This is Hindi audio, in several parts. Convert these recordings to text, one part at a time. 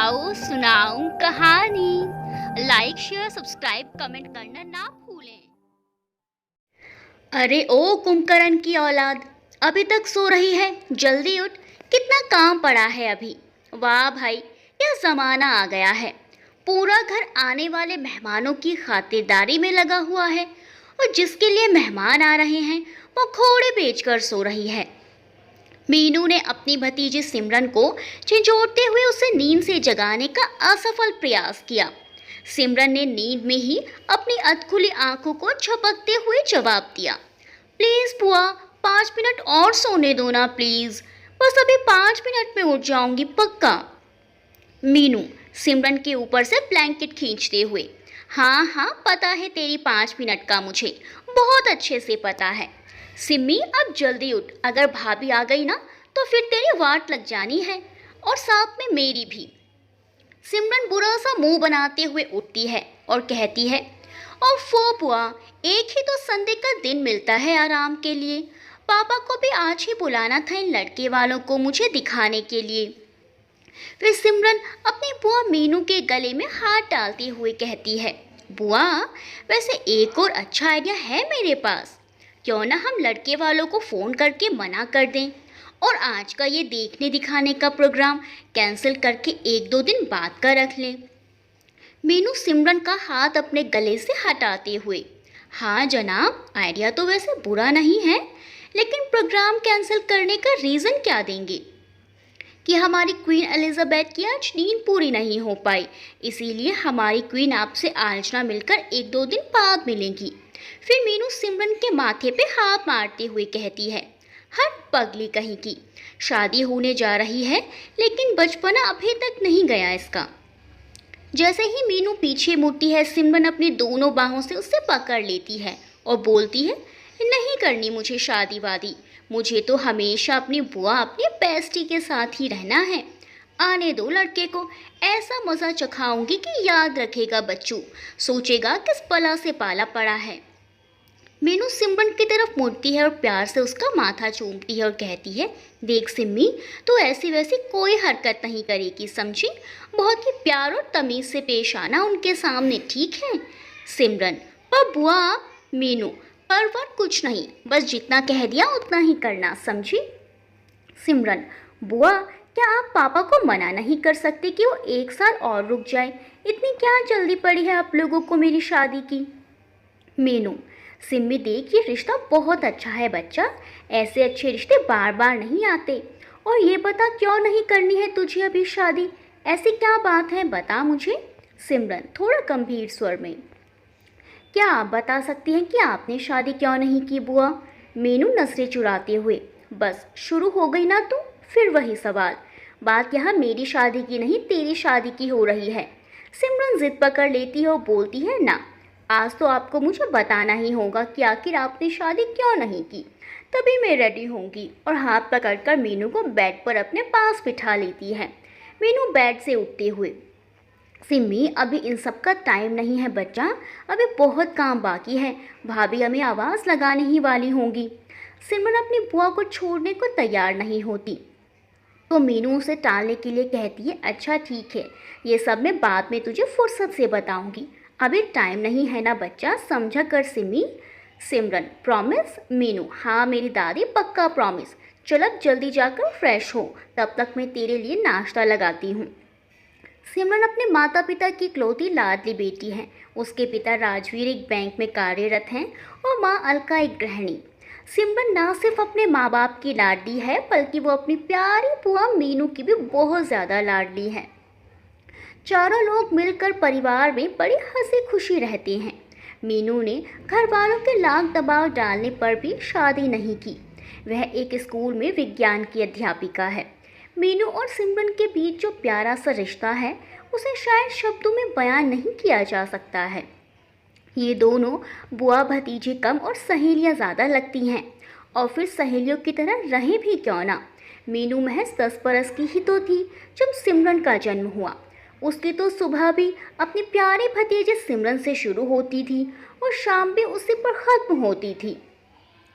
आओ सुनाऊं कहानी। लाइक शेयर सब्सक्राइब कमेंट करना ना भूलें। अरे ओ कुंभकर्ण की औलाद, अभी तक सो रही है? जल्दी उठ, कितना काम पड़ा है अभी। वाह भाई, क्या जमाना आ गया है। पूरा घर आने वाले मेहमानों की खातिरदारी में लगा हुआ है और जिसके लिए मेहमान आ रहे हैं वो घोड़े बेचकर सो रही है। मीनू ने अपनी भतीजी सिमरन को झिझोड़ते हुए उसे नींद से जगाने का असफल प्रयास किया। सिमरन ने नींद में ही अपनी अधखुली आंखों को झपकते हुए जवाब दिया, प्लीज बुआ, 5 मिनट और सोने दो ना प्लीज, बस अभी 5 मिनट में उठ जाऊंगी पक्का। मीनू सिमरन के ऊपर से ब्लैंकेट खींचते हुए, हाँ हाँ पता है तेरी 5 मिनट का, मुझे बहुत अच्छे से पता है। सिम्मी अब जल्दी उठ, अगर भाभी आ गई ना तो फिर तेरी वाट लग जानी है और साथ में मेरी भी। सिमरन बुरा सा मुंह बनाते हुए उठती है और कहती है, ओफो बुआ, एक ही तो संडे का दिन मिलता है आराम के लिए। पापा को भी आज ही बुलाना था इन लड़के वालों को मुझे दिखाने के लिए। फिर सिमरन अपनी बुआ मीनू के गले में हाथ डालते हुए कहती है, बुआ वैसे एक और अच्छा आइडिया है मेरे पास, क्यों ना हम लड़के वालों को फ़ोन करके मना कर दें और आज का ये देखने दिखाने का प्रोग्राम कैंसिल करके 1-2 दिन बाद का रख लें। मीनू सिमरन का हाथ अपने गले से हटाते हुए, हाँ जनाब, आइडिया तो वैसे बुरा नहीं है, लेकिन प्रोग्राम कैंसिल करने का रीज़न क्या देंगे कि हमारी क्वीन एलिजाबेथ की आज नींद पूरी नहीं हो पाई, इसीलिए हमारी क्वीन आपसे आज ना मिलकर 1-2 दिन बाद मिलेंगी। फिर मीनू सिमरन के माथे पे हाथ मारते हुए कहती है, हट पगली कहीं की, शादी होने जा रही है लेकिन बचपना अभी तक नहीं गया इसका। जैसे ही मीनू पीछे मुड़ती है, सिमरन अपनी दोनों बाहों से उसे पकड़ लेती है और बोलती है, नहीं करनी मुझे शादी वादी, मुझे तो हमेशा अपनी बुआ अपनी बेस्टी के साथ ही रहना है। आने दो लड़के को, ऐसा मज़ा चखाऊंगी कि याद रखेगा बच्चू, सोचेगा किस बला से पाला पड़ा है। मीनू सिमरन की तरफ मुड़ती है और प्यार से उसका माथा चूमती है और कहती है, देख सिम्मी, तो ऐसी वैसी कोई हरकत नहीं करेगी, समझी? बहुत ही प्यार और तमीज़ से पेश आना उनके सामने, ठीक है? सिमरन, पर बुआ। मीनू, पर वर कुछ नहीं, बस जितना कह दिया उतना ही करना, समझी? सिमरन, बुआ क्या आप पापा को मना नहीं कर सकते कि वो 1 साल और रुक जाए? इतनी क्या जल्दी पड़ी है आप लोगों को मेरी शादी की? मीनू, सिम्मी देख, ये रिश्ता बहुत अच्छा है बच्चा, ऐसे अच्छे रिश्ते बार बार नहीं आते। और ये बता क्यों नहीं करनी है तुझे अभी शादी, ऐसी क्या बात है, बता मुझे। सिमरन थोड़ा गंभीर स्वर में, क्या आप बता सकती हैं कि आपने शादी क्यों नहीं की बुआ? मीनू नजरें चुराते हुए, बस शुरू हो गई ना तू, फिर वही सवाल। बात यहाँ मेरी शादी की नहीं तेरी शादी की हो रही है। सिमरन जिद पकड़ लेती है और बोलती है, ना, आज तो आपको मुझे बताना ही होगा कि आखिर आपने शादी क्यों नहीं की, तभी मैं रेडी होंगी। और हाथ पकड़कर मीनू को बेड पर अपने पास बिठा लेती है। मीनू बेड से उठते हुए, सिम्मी अभी इन सब का टाइम नहीं है बच्चा, अभी बहुत काम बाकी है, भाभी हमें आवाज़ लगाने ही वाली होंगी। सिमरन अपनी बुआ को छोड़ने को तैयार नहीं होती तो मीनू उसे टालने के लिए कहती है, अच्छा ठीक है, ये सब मैं बाद में तुझे फुर्सत से बताऊंगी, अभी टाइम नहीं है ना बच्चा, समझा कर सिमी। सिमरन, प्रॉमिस? मीनू, हाँ मेरी दादी, पक्का प्रॉमिस। चल अब जल्दी जाकर फ्रेश हो, तब तक मैं तेरे लिए नाश्ता लगाती हूँ। सिमरन अपने माता पिता की इकलौती लाडली बेटी है। उसके पिता राजवीर एक बैंक में कार्यरत हैं और माँ अलका एक गृहिणी। सिमरन ना सिर्फ अपने माँ बाप की लाडली है, बल्कि वो अपनी प्यारी बुआ मीनू की भी बहुत ज़्यादा लाडली है। चारों लोग मिलकर परिवार में बड़ी हंसी खुशी रहते हैं। मीनू ने घर वालों के लाख दबाव डालने पर भी शादी नहीं की। वह एक स्कूल में विज्ञान की अध्यापिका है। मीनू और सिमरन के बीच जो प्यारा सा रिश्ता है उसे शायद शब्दों में बयान नहीं किया जा सकता है। ये दोनों बुआ भतीजे कम और सहेलियाँ ज़्यादा लगती हैं, और फिर सहेलियों की तरह रहें भी क्यों ना। मीनू महज 10 बरस की ही तो थी जब सिमरन का जन्म हुआ। उसकी तो सुबह भी अपने प्यारे भतीजे सिमरन से शुरू होती थी और शाम भी उसी पर ख़त्म होती थी।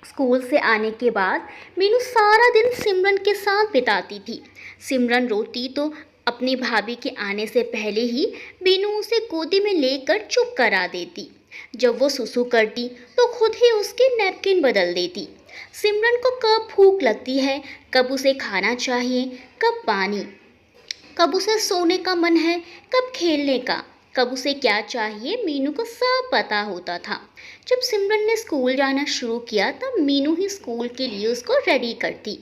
स्कूल से आने के बाद मीनू सारा दिन सिमरन के साथ बिताती थी। सिमरन रोती तो अपनी भाभी के आने से पहले ही बीनू उसे गोदी में लेकर चुप करा देती। जब वो सुसु करती तो खुद ही उसके नैपकिन बदल देती। सिमरन को कब भूख लगती है, कब उसे खाना चाहिए, कब पानी, कब उसे सोने का मन है, कब खेलने का, कब उसे क्या चाहिए, मीनू को सब पता होता था। जब सिमरन ने स्कूल जाना शुरू किया तब मीनू ही स्कूल के लिए उसको रेडी करती।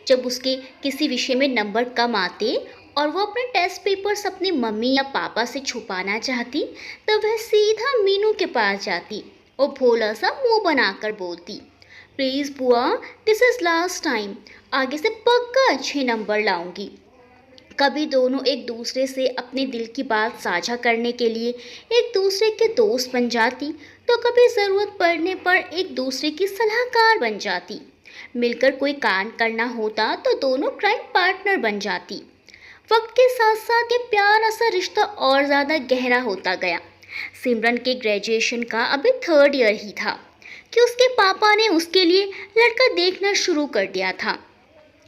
जब उसके किसी विषय में नंबर कम आते और वो अपने टेस्ट पेपर्स अपनी मम्मी या पापा से छुपाना चाहती, तब वह सीधा मीनू के पास जाती और भोला सा मुंह बनाकर बोलती, प्लीज़ बुआ, दिस इज़ लास्ट टाइम, आगे से पक्का अच्छे नंबर लाऊंगी। कभी दोनों एक दूसरे से अपने दिल की बात साझा करने के लिए एक दूसरे के दोस्त बन जाती, तो कभी ज़रूरत पड़ने पर एक दूसरे की सलाहकार बन जाती। मिलकर कोई कांड करना होता तो दोनों क्राइम पार्टनर बन जाती। वक्त के साथ साथ ये प्यारा सा रिश्ता और ज़्यादा गहरा होता गया। सिमरन के ग्रेजुएशन का अभी 3rd ईयर ही था कि उसके पापा ने उसके लिए लड़का देखना शुरू कर दिया था,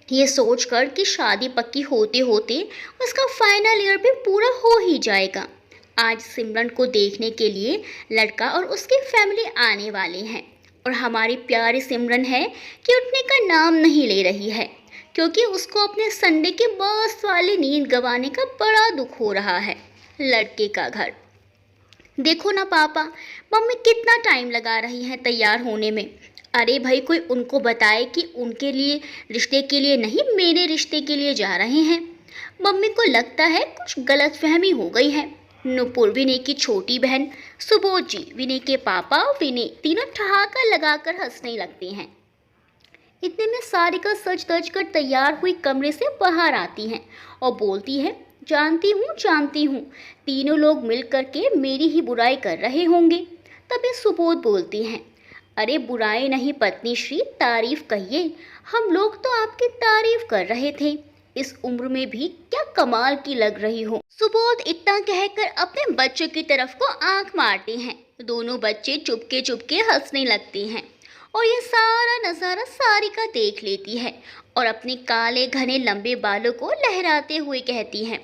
ये सोचकर कि शादी पक्की होते होते उसका फाइनल ईयर भी पूरा हो ही जाएगा। आज सिमरन को देखने के लिए लड़का और उसकी फैमिली आने वाले हैं और हमारी प्यारी सिमरन है कि उठने का नाम नहीं ले रही है, क्योंकि उसको अपने संडे के मस्त वाली नींद गंवाने का बड़ा दुख हो रहा है। लड़के का घर देखो ना पापा, मम्मी कितना टाइम लगा रही हैं तैयार होने में। अरे भाई, कोई उनको बताए कि उनके लिए रिश्ते के लिए नहीं, मेरे रिश्ते के लिए जा रहे हैं। मम्मी को लगता है कुछ गलतफहमी हो गई है। नुपुर, विनय की छोटी बहन, सुबोध जी, विनय के पापा और विनय तीनों ठहाका लगाकर हंसने लगते हैं। इतने में सारिका सज धज कर तैयार हुई कमरे से बाहर आती हैं और बोलती है, जानती हूँ तीनों लोग मिल करके मेरी ही बुराई कर रहे होंगे। तभी सुबोध बोलती हैं, अरे बुराई नहीं पत्नी श्री, तारीफ कहिए, हम लोग तो आपकी तारीफ कर रहे थे। इस उम्र में भी क्या कमाल की लग रही हो। सुबोध इतना कहकर अपने बच्चों की तरफ को आंख मारते हैं। दोनों बच्चे चुपके चुपके हंसने लगते हैं और ये सारा नज़ारा सारिका देख लेती है और अपने काले घने लंबे बालों को लहराते हुए कहती हैं,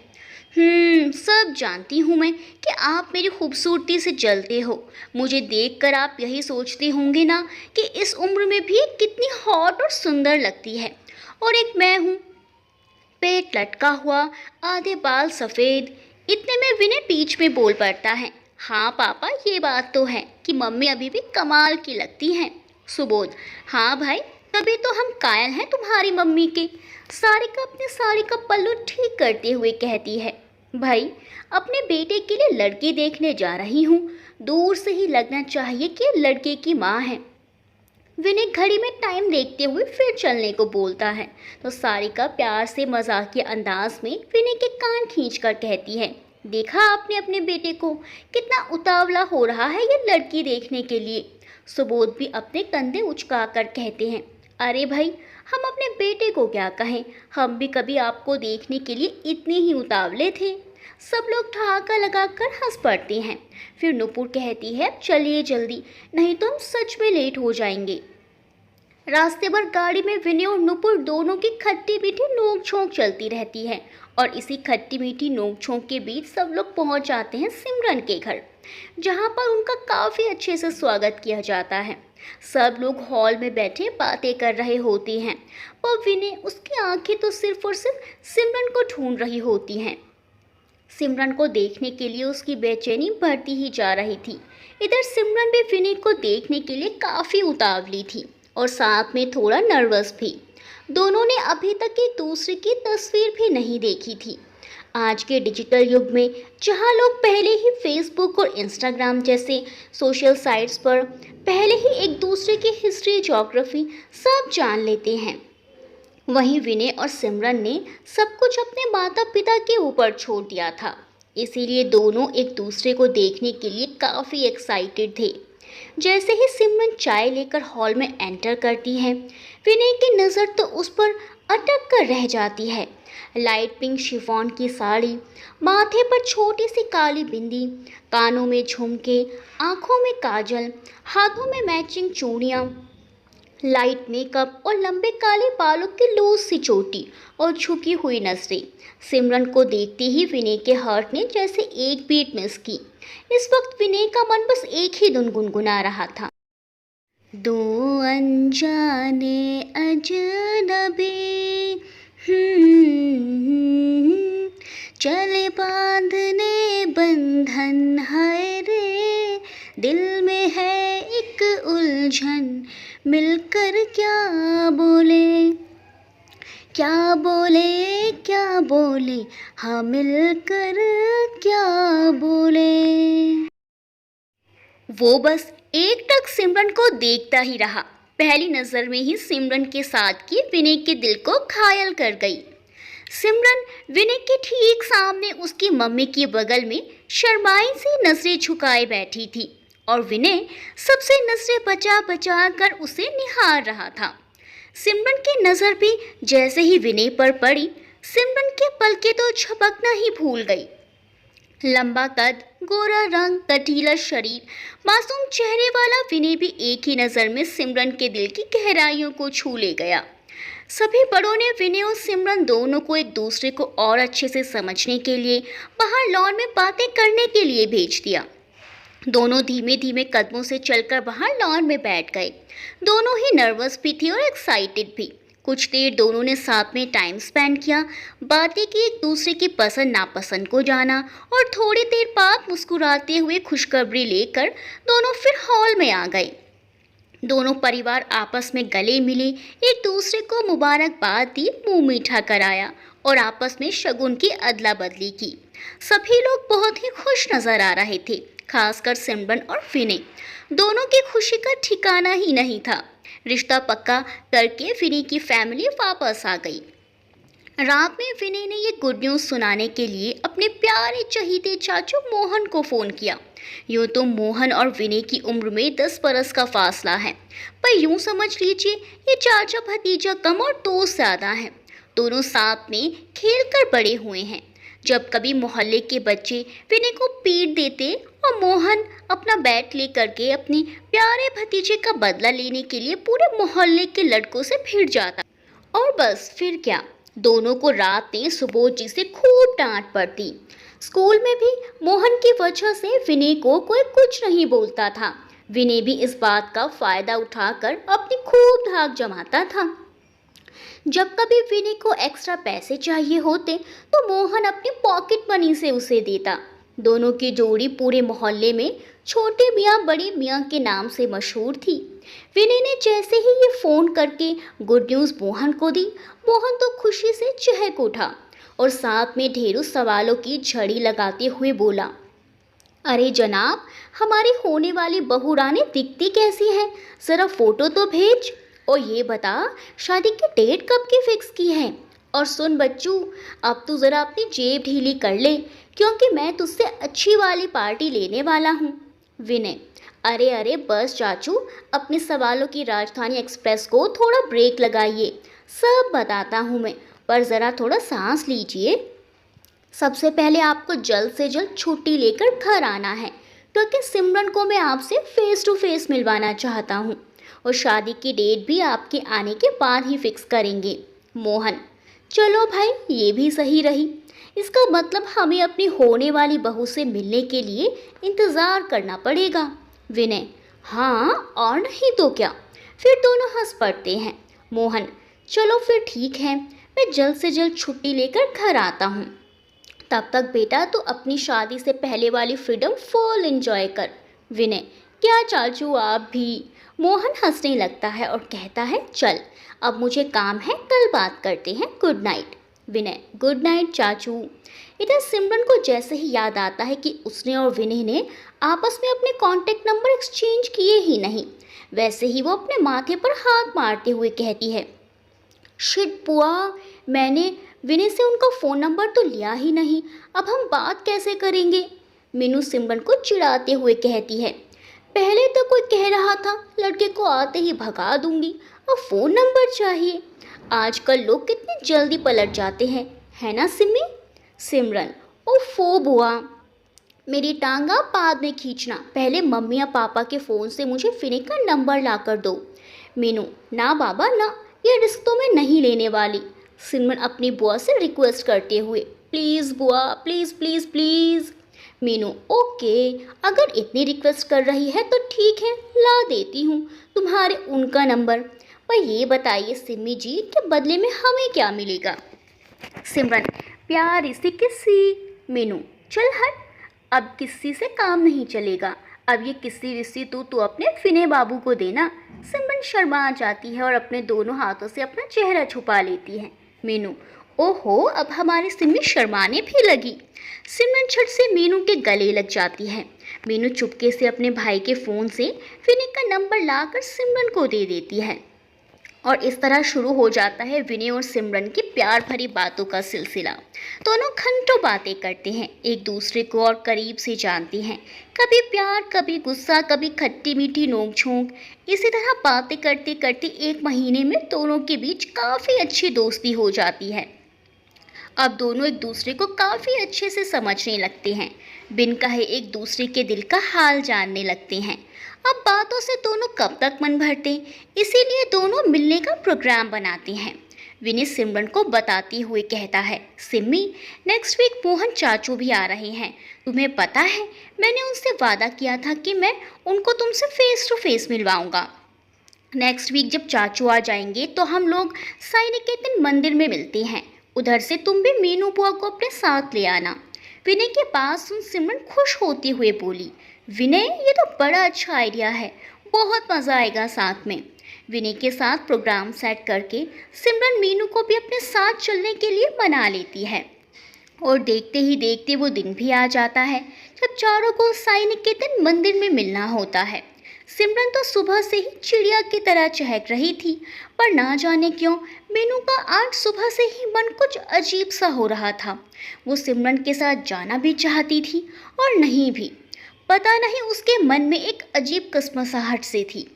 सब जानती हूँ मैं कि आप मेरी खूबसूरती से जलते हो। मुझे देखकर आप यही सोचते होंगे ना कि इस उम्र में भी कितनी हॉट और सुंदर लगती है। और एक मैं हूँ, पेट लटका हुआ, आधे बाल सफ़ेद। इतने में विनय बीच में बोल पड़ता है, हाँ पापा, ये बात तो है कि मम्मी अभी भी कमाल की लगती हैं। सुबोध, हाँ भाई, तभी तो हम कायल हैं तुम्हारी मम्मी के। सारिका अपने साड़ी का पल्लू ठीक करते हुए कहती है, भाई, अपने बेटे के लिए लड़की देखने जा रही हूँ, दूर से ही लगना चाहिए कि लड़के की माँ है। विनय घड़ी में टाइम देखते हुए फिर चलने को बोलता है तो सारिका प्यार से मजाकिया अंदाज में विनय के कान खींचकर कहती है, देखा आपने अपने बेटे को, कितना उतावला हो रहा है ये लड़की देखने के लिए। सुबोध भी अपने कंधे उचकाकर कहते हैं, अरे भाई, हम अपने बेटे को क्या कहें, हम भी कभी आपको देखने के लिए इतने ही उतावले थे। सब लोग ठहाका लगाकर हंस पड़ते हैं। फिर नुपुर कहती है, चलिए जल्दी, नहीं तो हम सच में लेट हो जाएंगे। रास्ते भर गाड़ी में विनय और नुपुर दोनों की खट्टी मीठी नोक झोंक चलती रहती है और इसी खट्टी मीठी नोक झोंक के बीच सब लोग पहुंच जाते हैं सिमरन के घर, जहां पर उनका काफ़ी अच्छे से स्वागत किया जाता है। सब लोग हॉल में बैठे बातें कर रहे होते हैं और विनय, उसकी आंखें तो सिर्फ और सिर्फ सिमरन को ढूंढ रही होती हैं। सिमरन को देखने के लिए उसकी बेचैनी बढ़ती ही जा रही थी। इधर सिमरन भी विनय को देखने के लिए काफ़ी उतावली थी और साथ में थोड़ा नर्वस भी। दोनों ने अभी तक एक दूसरे की तस्वीर भी नहीं देखी थी। आज के डिजिटल युग में जहां लोग पहले ही फेसबुक और इंस्टाग्राम जैसे सोशल साइट्स पर पहले ही एक दूसरे की हिस्ट्री, ज्योग्राफी सब जान लेते हैं, वहीं विनय और सिमरन ने सब कुछ अपने माता पिता के ऊपर छोड़ दिया था। इसीलिए दोनों एक दूसरे को देखने के लिए काफ़ी एक्साइटेड थे। जैसे ही सिमरन चाय लेकर हॉल में एंटर करती है, विनय की नज़र तो उस पर अटक कर रह जाती है। लाइट पिंक शिफॉन की साड़ी, माथे पर छोटी सी काली बिंदी, कानों में झुमके, आँखों में काजल, हाथों में मैचिंग चूड़ियाँ। लाइट मेकअप और लंबे काले बालों की लूज सी चोटी और झुकी हुई नजरें। सिमरन को देखते ही विनय के हार्ट ने जैसे एक बीट मिस की। इस वक्त विनय का मन बस एक ही धुन गुनगुना रहा था। दो अनजाने अजनबी चले बांधने बंधन है रे, दिल में है एक उलझन, मिलकर क्या बोले क्या बोले क्या बोले, हाँ मिलकर क्या बोले। वो बस एकटक सिमरन को देखता ही रहा। पहली नजर में ही सिमरन के साथ की विनय के दिल को घायल कर गई। सिमरन विनय के ठीक सामने उसकी मम्मी के बगल में शर्माई सी नजरें झुकाए बैठी थी और विनय सबसे नजरें बचा बचा कर उसे निहार रहा था। सिमरन की नजर भी जैसे ही विनय पर पड़ी, सिमरन के पलकें तो झपकना ही भूल गई। लंबा कद, गोरा रंग, कटीला शरीर, मासूम चेहरे वाला विनय भी एक ही नज़र में सिमरन के दिल की गहराइयों को छू ले गया। सभी बड़ों ने विनय और सिमरन दोनों को एक दूसरे को और अच्छे से समझने के लिए बाहर लॉन में बातें करने के लिए भेज दिया। दोनों धीमे धीमे कदमों से चलकर बाहर लॉन में बैठ गए। दोनों ही नर्वस भी थे और एक्साइटेड भी। कुछ देर दोनों ने साथ में टाइम स्पेंड किया, बातें की, एक दूसरे की पसंद नापसंद को जाना और थोड़ी देर बाद मुस्कुराते हुए खुशखबरी लेकर दोनों फिर हॉल में आ गए। दोनों परिवार आपस में गले मिले, एक दूसरे को मुबारकबाद दी, मुंह मीठा कराया और आपस में शगुन की अदला बदली की। सभी लोग बहुत ही खुश नजर आ रहे थे, खासकर सिमरन और विनय। दोनों की खुशी का ठिकाना ही नहीं था। रिश्ता पक्का करके विनय की फैमिली वापस आ गई। रात में विनय ने ये गुड न्यूज़ सुनाने के लिए अपने प्यारे चहीते चाचू मोहन को फ़ोन किया। यूँ तो मोहन और विनय की उम्र में 10 बरस का फासला है, पर यूँ समझ लीजिए ये चाचा भतीजा कम और दोस्त ज़्यादा हैं। दोनों साथ में खेल कर बड़े हुए हैं। जब कभी मोहल्ले के बच्चे विनय को पीट देते और मोहन अपना बैट लेकर के अपने प्यारे भतीजे का बदला लेने के लिए पूरे मोहल्ले के लड़कों से भिड़ जाता। और बस फिर क्या, दोनों को रात में सुबोध जी से खूब डांट पड़ती। स्कूल में भी मोहन की वजह से विनय को कोई कुछ नहीं बोलता था। विनय भी इस बात का फायदा उठाकर अपनी खूब धाक जमाता था। जब कभी विनय को एक्स्ट्रा पैसे चाहिए होते तो मोहन अपनी पॉकेट मनी से उसे देता। दोनों की जोड़ी पूरे मोहल्ले में छोटे मियाँ बड़े मियाँ के नाम से मशहूर थी। विनय ने जैसे ही ये फ़ोन करके गुड न्यूज़ मोहन को दी, मोहन तो खुशी से चहक उठा और साथ में ढेरों सवालों की झड़ी लगाते हुए बोला, अरे जनाब, हमारी होने वाली बहू रानी दिखती कैसी है, ज़रा फ़ोटो तो भेज। और ये बता, शादी की डेट कब की फिक्स की है। और सुन बच्चू, अब तू ज़रा अपनी जेब ढीली कर ले, क्योंकि मैं तुझसे अच्छी वाली पार्टी लेने वाला हूँ। विनय, अरे अरे बस चाचू, अपने सवालों की राजधानी एक्सप्रेस को थोड़ा ब्रेक लगाइए, सब बताता हूँ मैं, पर ज़रा थोड़ा सांस लीजिए। सबसे पहले आपको जल्द से जल्द छुट्टी लेकर घर आना है, क्योंकि सिमरन को मैं आपसे फेस टू फेस मिलवाना चाहता हूँ और शादी की डेट भी आपके आने के बाद ही फिक्स करेंगे। मोहन, चलो भाई, ये भी सही रही। इसका मतलब हमें अपनी होने वाली बहू से मिलने के लिए इंतज़ार करना पड़ेगा। विनय, हाँ और नहीं तो क्या। फिर दोनों हंस पड़ते हैं। मोहन, चलो फिर ठीक है, मैं जल्द से जल्द छुट्टी लेकर घर आता हूँ। तब तक बेटा तू अपनी शादी से पहले वाली फ्रीडम फुल एंजॉय कर। विनय, क्या चाचू आप भी। मोहन हंसने लगता है और कहता है, चल अब मुझे काम है, कल बात करते हैं, गुड नाइट। विनय, गुड नाइट चाचू। इधर सिमरन को जैसे ही याद आता है कि उसने और विनय ने आपस में अपने कॉन्टैक्ट नंबर एक्सचेंज किए ही नहीं, वैसे ही वो अपने माथे पर हाथ मारते हुए कहती है, शिट बुआ, मैंने विनय से उनका फ़ोन नंबर तो लिया ही नहीं, अब हम बात कैसे करेंगे। मीनू सिमरन को चिढ़ाते हुए कहती है, पहले तो कोई कह रहा था लड़के को आते ही भगा दूंगी, अब फ़ोन नंबर चाहिए। आजकल लोग कितने जल्दी पलट जाते हैं, है ना सिम्मी। सिमरन, ओफो बुआ, मेरी टांग आप बाद में खींचना, पहले मम्मी या पापा के फ़ोन से मुझे विनय का नंबर ला कर दो। मीनू, ना बाबा ना, ये रिस्क तो मैं नहीं लेने वाली। सिमरन अपनी बुआ से रिक्वेस्ट करते हुए, प्लीज़ बुआ, please please please. Meenu, okay, अगर इतनी रिक्वेस्ट कर रही है तो ठीक है, ला देती हूँ तुम्हारे उनका नंबर। पर ये बताइए सिम्मी जी कि बदले में हमें क्या मिलेगा? सिमरन, प्यार इसी किस्सी। मीनू, चल हट, अब किस्सी से काम नहीं चलेगा, अब ये किस्सी विस्सी तू अपने फिने बाबू को देना। सिमरन शर्मा जाती है और अपने दोनों हाथों से अपना चेहरा छुपा लेती है। मीनू, ओहो, अब हमारी सिम्मी शर्माने भी लगी। सिमरन झट से मीनू के गले लग जाती है। मीनू चुपके से अपने भाई के फ़ोन से विनय का नंबर लाकर सिमरन को दे देती है और इस तरह शुरू हो जाता है विनय और सिमरन की प्यार भरी बातों का सिलसिला। दोनों घंटों बातें करते हैं, एक दूसरे को और करीब से जानते हैं, कभी प्यार, कभी गुस्सा, कभी खट्टी मीठी नोक-झोंक। इसी तरह बातें करते करते एक महीने में दोनों के बीच काफ़ी अच्छी दोस्ती हो जाती है। अब दोनों एक दूसरे को काफ़ी अच्छे से समझने लगते हैं, बिन कहे एक दूसरे के दिल का हाल जानने लगते हैं। अब बातों से दोनों कब तक मन भरते, इसीलिए दोनों मिलने का प्रोग्राम बनाते हैं। विनय सिमरन को बताते हुए कहता है, सिम्मी, नेक्स्ट वीक मोहन चाचू भी आ रहे हैं। तुम्हें पता है, मैंने उनसे वादा किया था कि मैं उनको तुमसे फेस टू फेस मिलवाऊंगा। नेक्स्ट वीक जब चाचू आ जाएंगे तो हम लोग साई निकेतन मंदिर में मिलते हैं। उधर से तुम भी मीनू बुआ को अपने साथ ले आना। विनय के पास सुन सिमरन खुश होते हुए बोली, विनय, ये तो बड़ा अच्छा आइडिया है, बहुत मज़ा आएगा साथ में। विनय के साथ प्रोग्राम सेट करके सिमरन मीनू को भी अपने साथ चलने के लिए मना लेती है और देखते ही देखते वो दिन भी आ जाता है जब चारों को साई निकेतन मंदिर में मिलना होता है। सिमरन तो सुबह से ही चिड़िया की तरह चहक रही थी, पर ना जाने क्यों मीनू का आज सुबह से ही मन कुछ अजीब सा हो रहा था। वो सिमरन के साथ जाना भी चाहती थी और नहीं भी, पता नहीं उसके मन में एक अजीब कसमसाहट सी थी।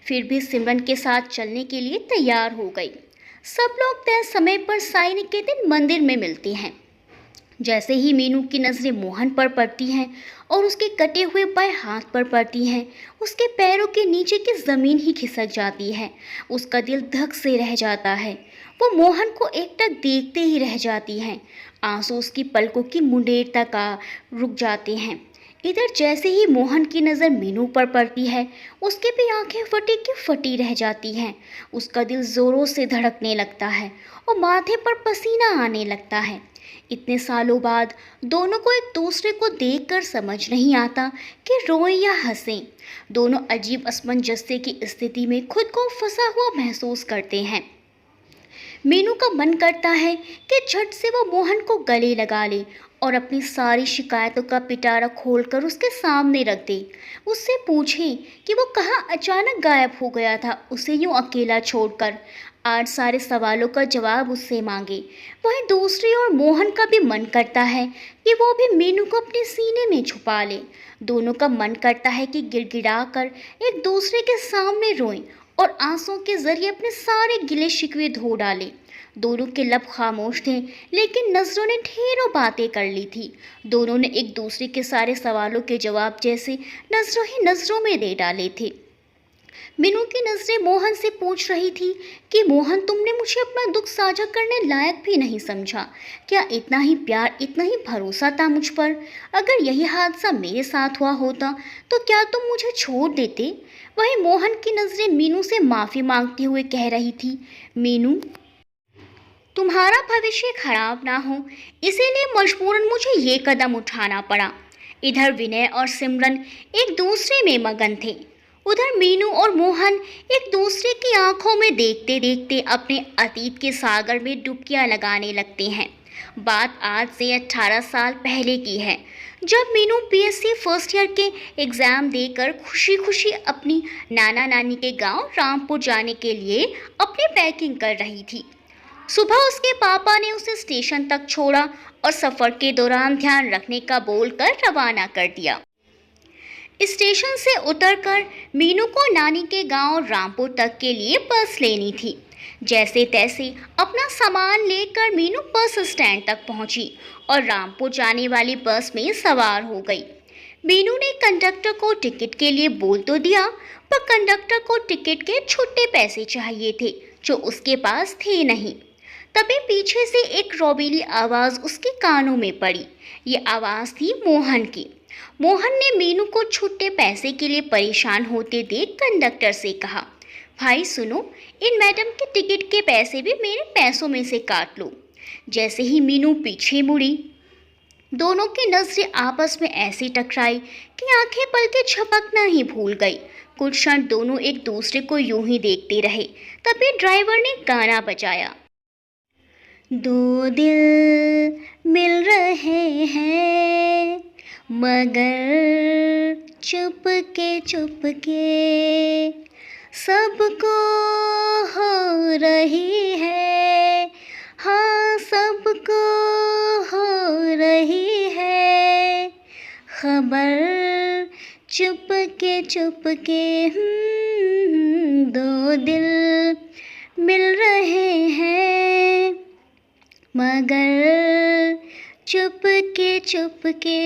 फिर भी सिमरन के साथ चलने के लिए तैयार हो गई। सब लोग तय समय पर साई निकेतन मंदिर में मिलते हैं। जैसे ही मीनू की नज़रें मोहन पर पड़ती हैं और उसके कटे हुए बाएं हाथ पर पड़ती हैं, उसके पैरों के नीचे की ज़मीन ही खिसक जाती है। उसका दिल धक से रह जाता है। वो मोहन को एकटक देखते ही रह जाती हैं। आंसू उसकी पलकों की मुंडेर तक आ रुक जाते हैं। इधर जैसे ही मोहन की नज़र मीनू पर पड़ती है, उसकी भी आंखें फटी की फटी रह जाती हैं। उसका दिल ज़ोरों से धड़कने लगता है और माथे पर पसीना आने लगता है। इतने सालों बाद दोनों को एक दूसरे को देखकर समझ नहीं आता कि रोएं या हंसें। दोनों अजीब असमंजस्य की स्थिति में खुद को फंसा हुआ महसूस करते हैं। मीनू का मन करता है कि झट से वो मोहन को गले लगा ले और अपनी सारी शिकायतों का पिटारा खोलकर उसके सामने रख दे। उससे पूछे कि वो कहाँ अचानक गायब हो गया था, उसे यूं अकेला छोड़कर। आज सारे सवालों का जवाब उससे मांगे। वहीं दूसरी ओर मोहन का भी मन करता है कि वो भी मीनू को अपने सीने में छुपा ले। दोनों का मन करता है कि गिड़गिड़ाकर एक दूसरे के सामने रोएं और आंसुओं के जरिए अपने सारे गिले शिकवे धो डालें। दोनों के लब खामोश थे, लेकिन नज़रों ने ढेरों बातें कर ली थी। दोनों ने एक दूसरे के सारे सवालों के जवाब जैसे नज़रों ही नज़रों में दे डाले थे। मीनू की नज़रें मोहन से पूछ रही थी कि मोहन, तुमने मुझे अपना दुख साझा करने लायक भी नहीं समझा क्या? इतना ही प्यार, इतना ही भरोसा था मुझ पर? अगर यही हादसा मेरे साथ हुआ होता तो क्या तुम मुझे छोड़ देते? वहीं मोहन की नज़रें मीनू से माफ़ी मांगते हुए कह रही थी, मीनू, तुम्हारा भविष्य खराब ना हो, इसीलिए मजबूरन मुझे ये कदम उठाना पड़ा। इधर विनय और सिमरन एक दूसरे में मगन थे। उधर मीनू और मोहन एक दूसरे की आंखों में देखते देखते अपने अतीत के सागर में डुबकियां लगाने लगते हैं। बात आज से 18 साल पहले की है, जब मीनू बीएससी फर्स्ट ईयर के एग्ज़ाम देकर खुशी खुशी अपनी नाना नानी के गांव रामपुर जाने के लिए अपनी पैकिंग कर रही थी। सुबह उसके पापा ने उसे स्टेशन तक छोड़ा और सफ़र के दौरान ध्यान रखने का बोलकर रवाना कर दिया। स्टेशन से उतरकर मीनू को नानी के गांव रामपुर तक के लिए बस लेनी थी। जैसे तैसे अपना सामान लेकर मीनू बस स्टैंड तक पहुंची और रामपुर जाने वाली बस में सवार हो गई। मीनू ने कंडक्टर को टिकट के लिए बोल तो दिया, पर कंडक्टर को टिकट के छुट्टे पैसे चाहिए थे जो उसके पास थे नहीं। तभी पीछे से एक रोबीली आवाज़ उसके कानों में पड़ी। ये आवाज़ थी मोहन की। मोहन ने मीनू को छुट्टे पैसे के लिए परेशान होते देख कंडक्टर से कहा, भाई सुनो, इन मैडम के टिकट के पैसे भी मेरे पैसों में से काट लो। जैसे ही मीनू पीछे मुड़ी, दोनों की नजरें आपस में ऐसी टकराई कि आंखें पलके झपकना ही भूल गई। कुछ क्षण दोनों एक दूसरे को यूं ही देखते रहे। तभी ड्राइवर ने गाना बजाया, दो दिल मिल रहे हैं मगर चुपके सबको हो रही है, हाँ सबको हो रही है खबर, चुपके दो दिल मिल रहे हैं मगर चुपके।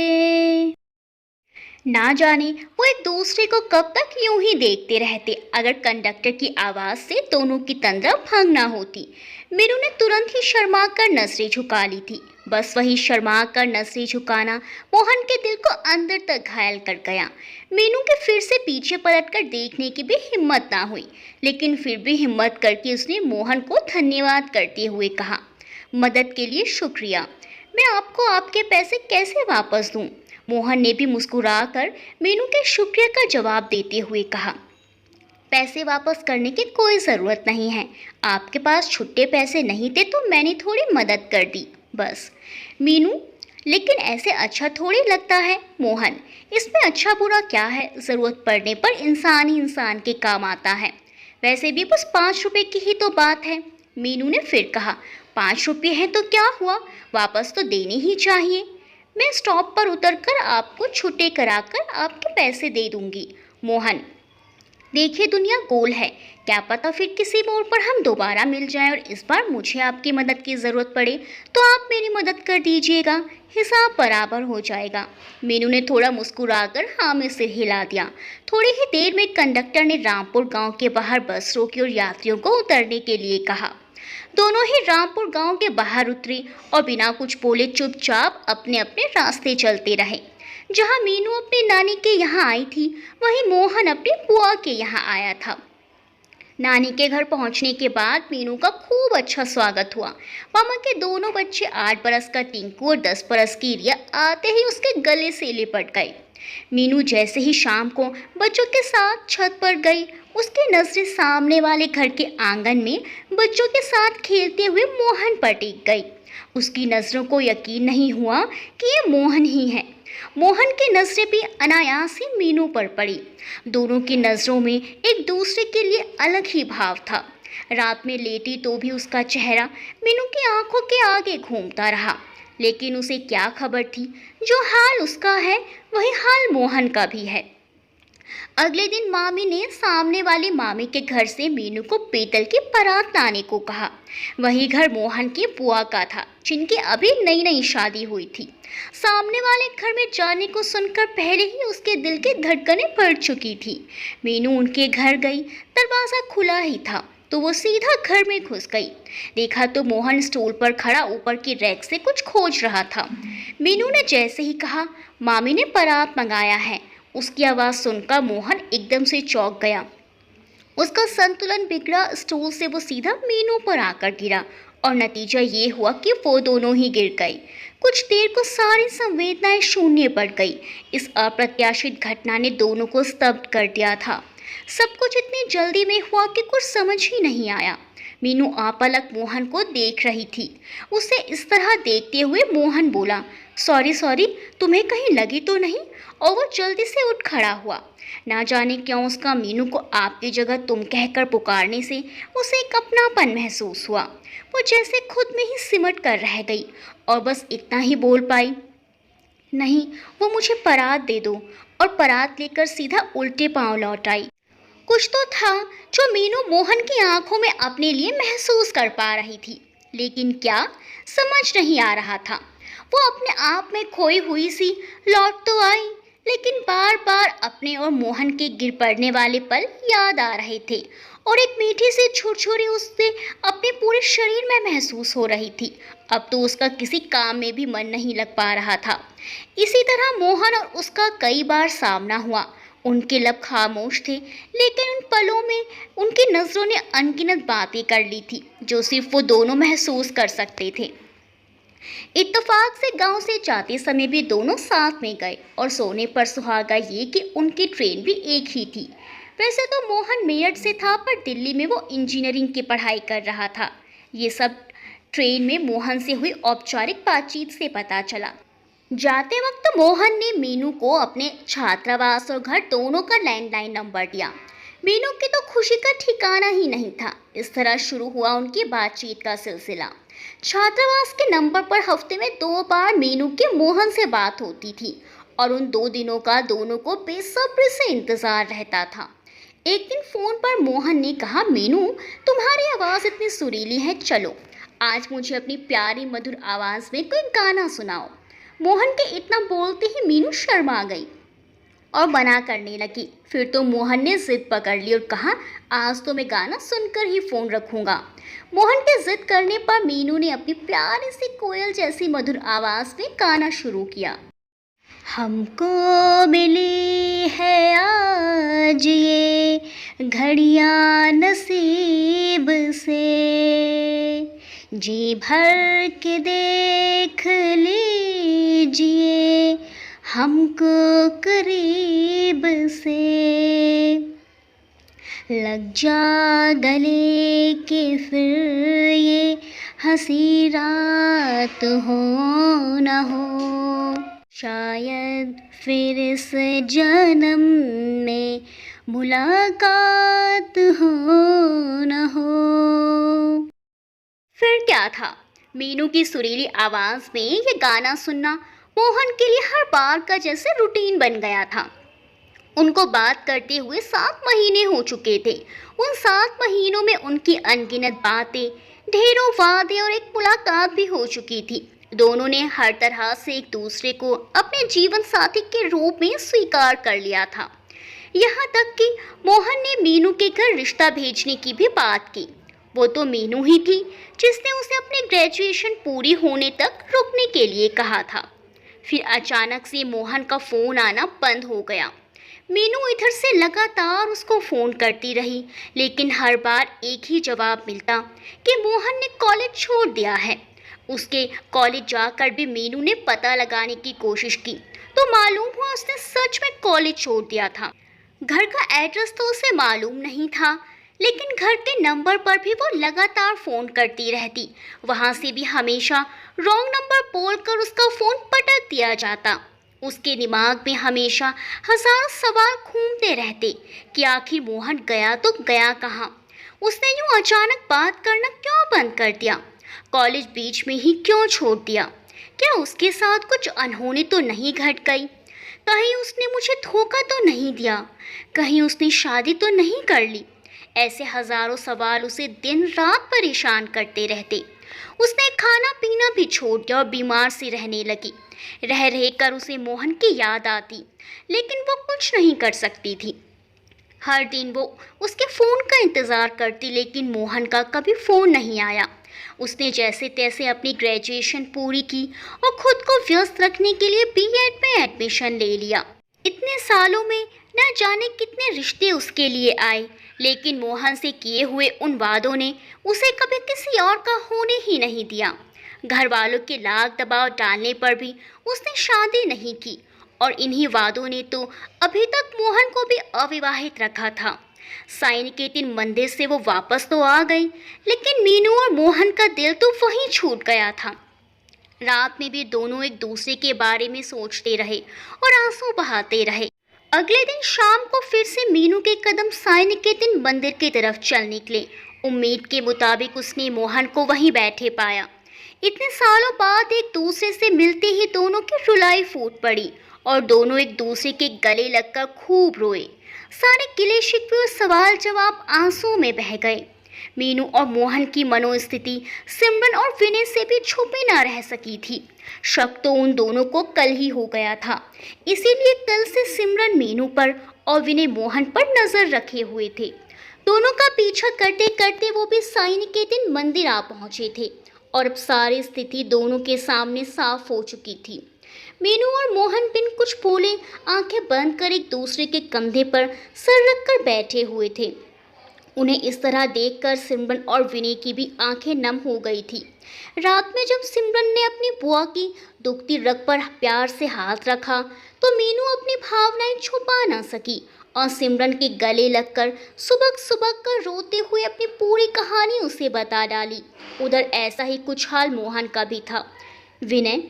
ना जाने वो एक दूसरे को कब तक यूं ही देखते रहते अगर कंडक्टर की आवाज़ से दोनों की तंद्रा भंग ना होती। मीनू ने तुरंत ही शर्मा कर नजरें झुका ली थी। बस वही शर्मा कर नजरें झुकाना मोहन के दिल को अंदर तक घायल कर गया। मीनू के फिर से पीछे पलटकर देखने की भी हिम्मत ना हुई, लेकिन फिर भी हिम्मत करके उसने मोहन को धन्यवाद करते हुए कहा, मदद के लिए शुक्रिया, मैं आपको आपके पैसे कैसे वापस दूं? मोहन ने भी मुस्कुराकर मीनू के शुक्रिया का जवाब देते हुए कहा, पैसे वापस करने की कोई ज़रूरत नहीं है, आपके पास छुट्टे पैसे नहीं थे तो मैंने थोड़ी मदद कर दी बस। मीनू, लेकिन ऐसे अच्छा थोड़ी लगता है। मोहन, इसमें अच्छा बुरा क्या है, ज़रूरत पड़ने पर इंसान ही इंसान के काम आता है। वैसे भी बस 5 रुपए की ही तो बात है। मीनू ने फिर कहा, 5 रुपये हैं तो क्या हुआ, वापस तो देने ही चाहिए। मैं स्टॉप पर उतरकर आपको छुट्टे कराकर आपके पैसे दे दूंगी। मोहन, देखिए दुनिया गोल है, क्या पता फिर किसी मोड़ पर हम दोबारा मिल जाएं और इस बार मुझे आपकी मदद की ज़रूरत पड़े तो आप मेरी मदद कर दीजिएगा, हिसाब बराबर हो जाएगा। मीनू ने थोड़ा मुस्कुराकर हाँ में सिर हिला दिया। थोड़ी ही देर में कंडक्टर ने रामपुर गांव के बाहर बस रोकी और यात्रियों को उतरने के लिए कहा। दोनों ही रामपुर गांव के बाहर उतरे और बिना कुछ बोले चुपचाप अपने अपने रास्ते चलते रहे। जहां मीनू अपनी नानी के यहाँ आई थी, वहीं मोहन अपनी बुआ के यहाँ आया था। नानी के घर पहुंचने के बाद मीनू का खूब अच्छा स्वागत हुआ। मामा के दोनों बच्चे 8 बरस का टिंकू और 10 बरस की रिया आते ही उसके गले से लिपट गए। मीनू जैसे ही शाम को बच्चों के साथ छत पर गई, उसकी नजरें सामने वाले घर के आंगन में बच्चों के साथ खेलते हुए मोहन पर टिक गई। उसकी नज़रों को यकीन नहीं हुआ कि ये मोहन ही है। मोहन की नज़रें भी अनायास ही मीनू पर पड़ी। दोनों की नज़रों में एक दूसरे के लिए अलग ही भाव था। रात में लेटी तो भी उसका चेहरा मीनू की आंखों के आगे घूमता रहा, लेकिन उसे क्या खबर थी, जो हाल उसका है वही हाल मोहन का भी है। अगले दिन मामी ने सामने वाले मामी के घर से मीनू को पीतल की बारात लाने को कहा। वही घर मोहन की बुआ का था, जिनकी अभी नई नई शादी हुई थी। सामने वाले घर में जाने को सुनकर पहले ही उसके दिल की धड़कनें बढ़ चुकी थी। मीनू उनके घर गई, दरवाज़ा खुला ही था तो वो सीधा घर में घुस गई। देखा तो मोहन स्टूल पर खड़ा ऊपर की रैक से कुछ खोज रहा था। मीनू ने जैसे ही कहा, मामी ने बारात मंगाया है, उसकी आवाज़ सुनकर मोहन एकदम से चौंक गया। उसका संतुलन बिगड़ा, स्टूल से वो सीधा मीनू पर आकर गिरा और नतीजा ये हुआ कि वो दोनों ही गिर गए। कुछ देर को सारी संवेदनाएं शून्य पड़ गई। इस अप्रत्याशित घटना ने दोनों को स्तब्ध कर दिया था। सब कुछ इतनी जल्दी में हुआ कि कुछ समझ ही नहीं आया। मीनू आपलक मोहन को देख रही थी। उसे इस तरह देखते हुए मोहन बोला, सॉरी, तुम्हें कहीं लगी तो नहीं? और वो जल्दी से उठ खड़ा हुआ। ना जाने क्यों उसका मीनू को आपकी जगह तुम कहकर पुकारने से उसे एक अपनापन महसूस हुआ। वो जैसे खुद में ही सिमट कर रह गई और बस इतना ही बोल पाई, नहीं, वो मुझे परात दे दो, और परात लेकर सीधा उल्टे पांव लौट आई। कुछ तो था जो मीनू मोहन की आंखों में अपने लिए महसूस कर पा रही थी, लेकिन क्या, समझ नहीं आ रहा था। वो अपने आप में खोई हुई सी लौट तो आई, लेकिन बार बार अपने और मोहन के गिर पड़ने वाले पल याद आ रहे थे और एक मीठी सी छुरछुरी उससे अपने पूरे शरीर में महसूस हो रही थी। अब तो उसका किसी काम में भी मन नहीं लग पा रहा था। इसी तरह मोहन और उसका कई बार सामना हुआ। उनके लब खामोश थे, लेकिन उन पलों में उनकी नज़रों ने अनगिनत बातें कर ली थी जो सिर्फ वो दोनों महसूस कर सकते थे। इत्तेफाक से गांव से जाते समय भी दोनों साथ में गए और सोने पर सुहागा ये कि उनकी ट्रेन भी एक ही थी। वैसे तो मोहन मेरठ से था, पर दिल्ली में वो इंजीनियरिंग की पढ़ाई कर रहा था। ये सब ट्रेन में मोहन से हुई औपचारिक बातचीत से पता चला। जाते वक्त मोहन ने मीनू को अपने छात्रावास और घर दोनों का लैंडलाइन नंबर दिया। मीनू की तो खुशी का ठिकाना ही नहीं था। इस तरह शुरू हुआ उनकी बातचीत का सिलसिला। छात्रावास के नंबर पर हफ्ते में 2 बार मीनू के मोहन से बात होती थी और उन 2 दिनों का दोनों को बेसब्री से इंतजार रहता था। एक दिन फोन पर मोहन ने कहा, मीनू तुम्हारी आवाज़ इतनी सुरीली है, चलो आज मुझे अपनी प्यारी मधुर आवाज़ में कोई गाना सुनाओ। मोहन के इतना बोलते ही मीनू शर्मा गई और मना करने लगी। फिर तो मोहन ने जिद पकड़ ली और कहा, आज तो मैं गाना सुनकर ही फ़ोन रखूँगा। मोहन के जिद करने पर मीनू ने अपनी प्यारी सी कोयल जैसी मधुर आवाज़ में गाना शुरू किया। हमको मिली है आज ये घड़ियाँ नसीब से, जी भर के देख लीजिए हमको करीब से, लग जा गले के फिर ये हंसी रात हो न हो, शायद फिर इस जन्म में मुलाकात हो न हो। फिर क्या था, मीनू की सुरीली आवाज़ में ये गाना सुनना मोहन के लिए हर बार का जैसे रूटीन बन गया था। उनको बात करते हुए 7 महीने हो चुके थे। उन 7 महीनों में उनकी अनगिनत बातें, ढेरों वादे और एक मुलाकात भी हो चुकी थी। दोनों ने हर तरह से एक दूसरे को अपने जीवन साथी के रूप में स्वीकार कर लिया था। यहाँ तक कि मोहन ने मीनू के घर रिश्ता भेजने की भी बात की। वो तो मीनू ही थी जिसने उसे अपनी ग्रेजुएशन पूरी होने तक रुकने के लिए कहा था। फिर अचानक से मोहन का फ़ोन आना बंद हो गया। मीनू इधर से लगातार उसको फ़ोन करती रही, लेकिन हर बार एक ही जवाब मिलता कि मोहन ने कॉलेज छोड़ दिया है। उसके कॉलेज जाकर भी मीनू ने पता लगाने की कोशिश की तो मालूम हुआ उसने सच में कॉलेज छोड़ दिया था। घर का एड्रेस तो उसे मालूम नहीं था, लेकिन घर के नंबर पर भी वो लगातार फ़ोन करती रहती। वहाँ से भी हमेशा रॉन्ग नंबर बोलकर उसका फ़ोन पटक दिया जाता। उसके दिमाग में हमेशा हज़ारों सवाल घूमते रहते कि आखिर मोहन गया तो गया कहाँ। उसने यूँ अचानक बात करना क्यों बंद कर दिया? कॉलेज बीच में ही क्यों छोड़ दिया? क्या उसके साथ कुछ अनहोनी तो नहीं घट गई? कहीं उसने मुझे धोखा तो नहीं दिया? कहीं उसने शादी तो नहीं कर ली? ऐसे हज़ारों सवाल उसे दिन रात परेशान करते रहते। उसने खाना पीना भी छोड़ दिया और बीमार सी रहने लगी। रह रहकर उसे मोहन की याद आती, लेकिन वो कुछ नहीं कर सकती थी। हर दिन वो उसके फ़ोन का इंतज़ार करती, लेकिन मोहन का कभी फ़ोन नहीं आया। उसने जैसे तैसे अपनी ग्रेजुएशन पूरी की और खुद को व्यस्त रखने के लिए बीएड में एडमिशन ले लिया। इतने सालों में न जाने कितने रिश्ते उसके लिए आए, लेकिन मोहन से किए हुए उन वादों ने उसे कभी किसी और का होने ही नहीं दिया। घर वालों के लाग दबाव डालने पर भी उसने शादी नहीं की और इन्हीं वादों ने तो अभी तक मोहन को भी अविवाहित रखा था। साई निकेतन मंदिर से वो वापस तो आ गई, लेकिन मीनू और मोहन का दिल तो वहीं छूट गया था। रात में भी दोनों एक दूसरे के बारे में सोचते रहे और आंसू बहाते रहे। अगले दिन शाम को फिर से मीनू के कदम साई निकेतन मंदिर की तरफ चल निकले। उम्मीद के मुताबिक उसने मोहन को वहीं बैठे पाया। इतने सालों बाद एक दूसरे से मिलते ही दोनों की रुलाई फूट पड़ी और दोनों एक दूसरे के गले लगकर खूब रोए। सारे गिले शिकवे और सवाल जवाब आंसुओं में बह गए। मीनू और मोहन की मनोस्थिति सिमरन और विनय से भी छुपी न रह सकी थी। शक तो उन दोनों को कल ही हो गया था, इसीलिए कल से सिमरन मीनू पर और विनय मोहन पर नजर रखे हुए थे। दोनों का पीछा करते करते वो भी साई निकेतन मंदिर आ पहुंचे थे और अब सारी स्थिति दोनों के सामने साफ हो चुकी थी। मीनू और मोहन बिन कुछ बोले आंखें बंद कर एक दूसरे के कंधे पर सर रखकर बैठे हुए थे। उन्हें इस तरह देखकर सिमरन और विनय की भी आंखें नम हो गई थी। रात में जब सिमरन ने अपनी बुआ की दुखती रग पर प्यार से हाथ रखा तो मीनू अपनी भावनाएं छुपा ना सकी और सिमरन के गले लगकर सुबक सुबक कर रोते हुए अपनी पूरी कहानी उसे बता डाली। उधर ऐसा ही कुछ हाल मोहन का भी था। विनय,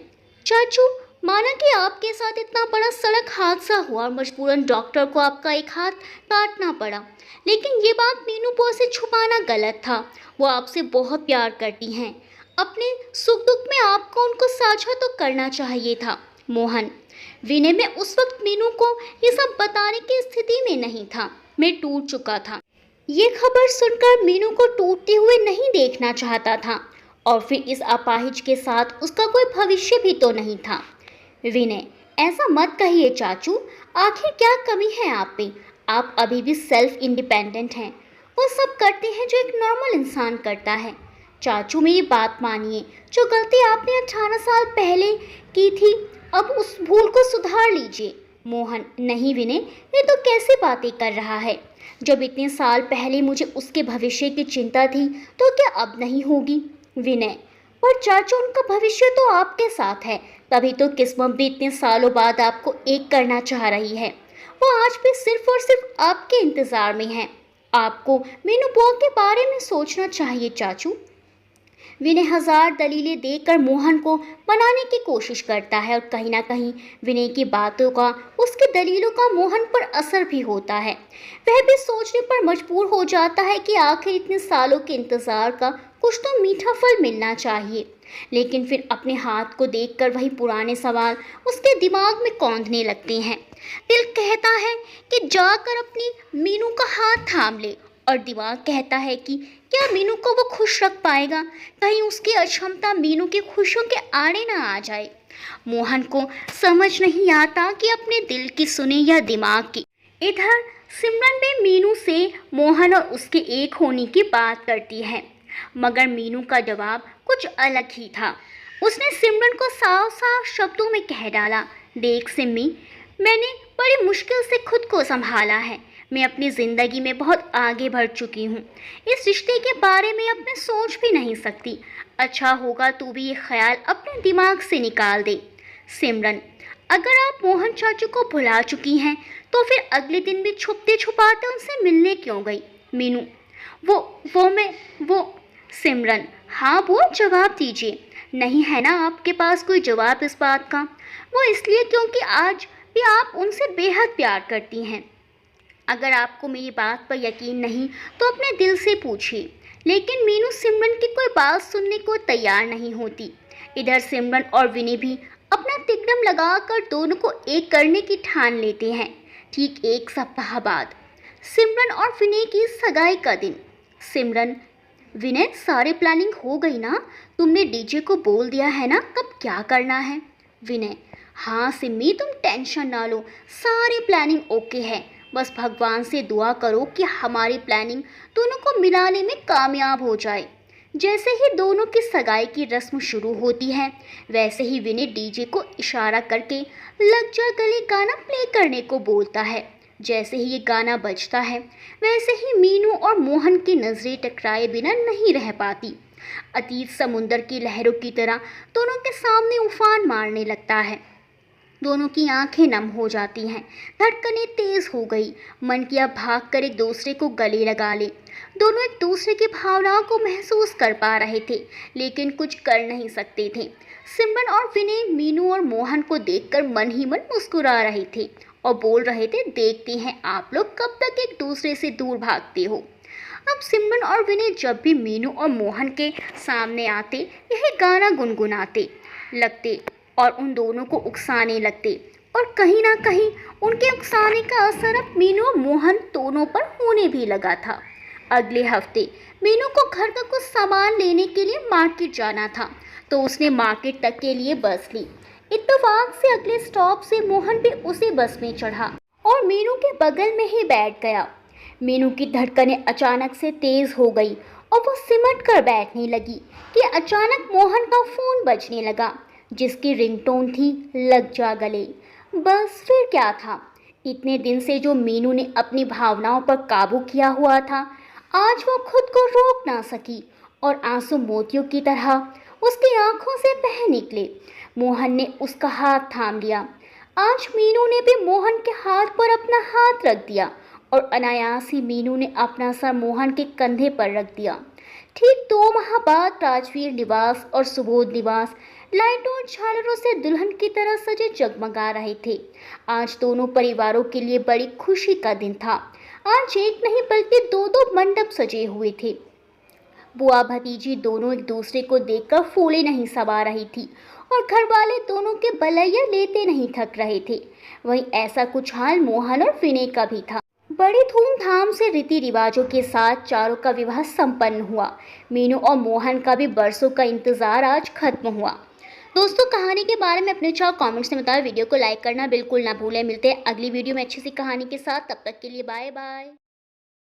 चाचू, माना कि आपके साथ इतना बड़ा सड़क हादसा हुआ और मजबूरन डॉक्टर को आपका एक हाथ काटना पड़ा, लेकिन ये बात मीनू बुआ से छुपाना गलत था। वो आपसे बहुत प्यार करती हैं। अपने सुख दुख में आपको उनको साझा तो करना चाहिए था। मोहन, विनय में उस वक्त मीनू को ये सब बताने की स्थिति में नहीं था। मैं टूट चुका था। ये खबर सुनकर मीनू को टूटते हुए नहीं देखना चाहता था और फिर इस अपाहिज के साथ उसका कोई भविष्य भी तो नहीं था। विनय, ऐसा मत कहिए चाचू, आखिर क्या कमी है आप में? आप अभी भी सेल्फ इंडिपेंडेंट हैं। वो सब करते हैं जो एक नॉर्मल इंसान करता है। चाचू, मेरी बात मानिए, जो गलती आपने 18 साल पहले की थी अब उस भूल को सुधार लीजिए। मोहन, नहीं विनय, ये तो कैसी बातें कर रहा है? जब इतने साल पहले मुझे उसके भविष्य की चिंता थी तो क्या अब नहीं होगी? विनय, पर चाचू, उनका भविष्य तो आपके साथ है, तभी तो किस्मत भी इतने सालों बाद आपको एक करना चाह रही है। वो आज भी सिर्फ और सिर्फ आपके इंतजार में है। आपको मीनू बुआ के बारे में सोचना चाहिए चाचू। विनय हजार दलीलें देकर मोहन को मनाने की कोशिश करता है और कहीं ना कहीं विनय की बातों का, उसकी दलीलों का मोहन पर असर भी होता है। वह भी सोचने पर मजबूर हो जाता है कि आखिर इतने सालों के इंतजार का कुछ तो मीठा फल मिलना चाहिए। लेकिन फिर अपने हाथ को देखकर वही पुराने सवाल उसके दिमाग में कौंधने लगते हैं। दिल कहता है कि जाकर अपनी मीनू का हाथ थाम ले और दिमाग कहता है कि क्या मीनू को वो खुश रख पाएगा? कहीं उसकी अक्षमता मीनू की खुशियों के आड़े ना आ जाए। मोहन को समझ नहीं आता कि अपने दिल की सुने या दिमाग की। इधर सिमरन भी मीनू से मोहन और उसके एक होने की बात करती है, मगर मीनू का जवाब कुछ अलग ही था। उसने सिमरन को साफ साफ शब्दों में कह डाला, देख सिम्मी, मैंने बड़ी मुश्किल से खुद को संभाला है। मैं अपनी ज़िंदगी में बहुत आगे बढ़ चुकी हूँ। इस रिश्ते के बारे में अब मैं सोच भी नहीं सकती। अच्छा होगा तू भी ये ख्याल अपने दिमाग से निकाल दे। सिमरन, अगर आप मोहन चाचू को भुला चुकी हैं तो फिर अगले दिन भी छुपते छुपाते उनसे मिलने क्यों गई? मीनू, वो सिमरन, हाँ वो जवाब दीजिए। नहीं है ना आपके पास कोई जवाब इस बात का? वो इसलिए क्योंकि आज भी आप उनसे बेहद प्यार करती हैं। अगर आपको मेरी बात पर यकीन नहीं तो अपने दिल से पूछिए। लेकिन मीनू सिमरन की कोई बात सुनने को तैयार नहीं होती। इधर सिमरन और विनय भी अपना तिकड़म लगाकर दोनों को एक करने की ठान लेते हैं। ठीक एक सप्ताह बाद सिमरन और विनय की सगाई का दिन। सिमरन, विनय, सारी प्लानिंग हो गई ना? तुमने डीजे को बोल दिया है ना कब क्या करना है? विनय, हाँ सिम्मी, तुम टेंशन ना लो, सारी प्लानिंग ओके है। बस भगवान से दुआ करो कि हमारी प्लानिंग दोनों को मिलाने में कामयाब हो जाए। जैसे ही दोनों की सगाई की रस्म शुरू होती है वैसे ही विनय डीजे को इशारा करके लग जा गले गाना प्ले करने को बोलता है। जैसे ही ये गाना बजता है वैसे ही मीनू और मोहन की नज़रें टकराए बिना नहीं रह पाती। अतीत समुंदर की लहरों की तरह दोनों के सामने उफान मारने लगता है। दोनों की आंखें नम हो जाती हैं, धड़कनें तेज हो गई, मन किया भाग कर एक दूसरे को गले लगा ले। दोनों एक दूसरे की भावनाओं को महसूस कर पा रहे थे लेकिन कुछ कर नहीं सकते थे। सिमरन और विनय मीनू और मोहन को देखकर मन ही मन मुस्कुरा रहे थे और बोल रहे थे, देखते हैं आप लोग कब तक एक दूसरे से दूर भागते हो। अब सिमरन और विनय जब भी मीनू और मोहन के सामने आते यही गाना गुनगुनाते लगते और उन दोनों को उकसाने लगते और कहीं ना कहीं उनके उकसाने का असर अब मीनू और मोहन दोनों पर होने भी लगा था। अगले हफ्ते मीनू को घर का कुछ सामान लेने के लिए मार्केट जाना था, तो उसने मार्केट तक के लिए बस ली। इत्तेफाक से अगले स्टॉप से मोहन भी उसी बस में चढ़ा और मीनू के बगल में ही बैठ गया। मीनू की धड़कनें अचानक से तेज हो गई और वो सिमट कर बैठने लगी कि अचानक मोहन का फोन बजने लगा, जिसकी रिंगटोन थी लग जा गले। बस फिर क्या था, इतने दिन से जो मीनू ने अपनी भावनाओं पर काबू किया हुआ था, आज वो खुद को रोक ना सकी और आंसू मोतियों की तरह उसकी आंखों से बह निकले। मोहन ने उसका हाथ थाम लिया। आज मीनू ने भी मोहन के हाथ पर अपना हाथ रख दिया और अनायास ही मीनू ने अपना सर मोहन के कंधे पर रख दिया। ठीक 2 माह बाद राजवीर निवास और सुबोध निवास लाइटों और झालरों से दुल्हन की तरह सजे जगमगा रहे थे। आज दोनों परिवारों के लिए बड़ी खुशी का दिन था। आज एक नहीं बल्कि 2-2 मंडप सजे हुए थे। बुआ भतीजी दोनों एक दूसरे को देखकर फूले नहीं समा रही थी और घर वाले दोनों के बलैया लेते नहीं थक रहे थे। वहीं ऐसा कुछ हाल मोहन और विनय का भी था। बड़े धूमधाम से रीति रिवाजों के साथ चारों का विवाह संपन्न हुआ। मीनू और मोहन का भी बरसों का इंतजार आज खत्म हुआ। दोस्तों, कहानी के बारे में अपने विचार कमेंट्स में बताएं। वीडियो को लाइक करना बिल्कुल ना भूलें। मिलते हैं अगली वीडियो में अच्छी सी कहानी के साथ। तब तक के लिए बाय बाय।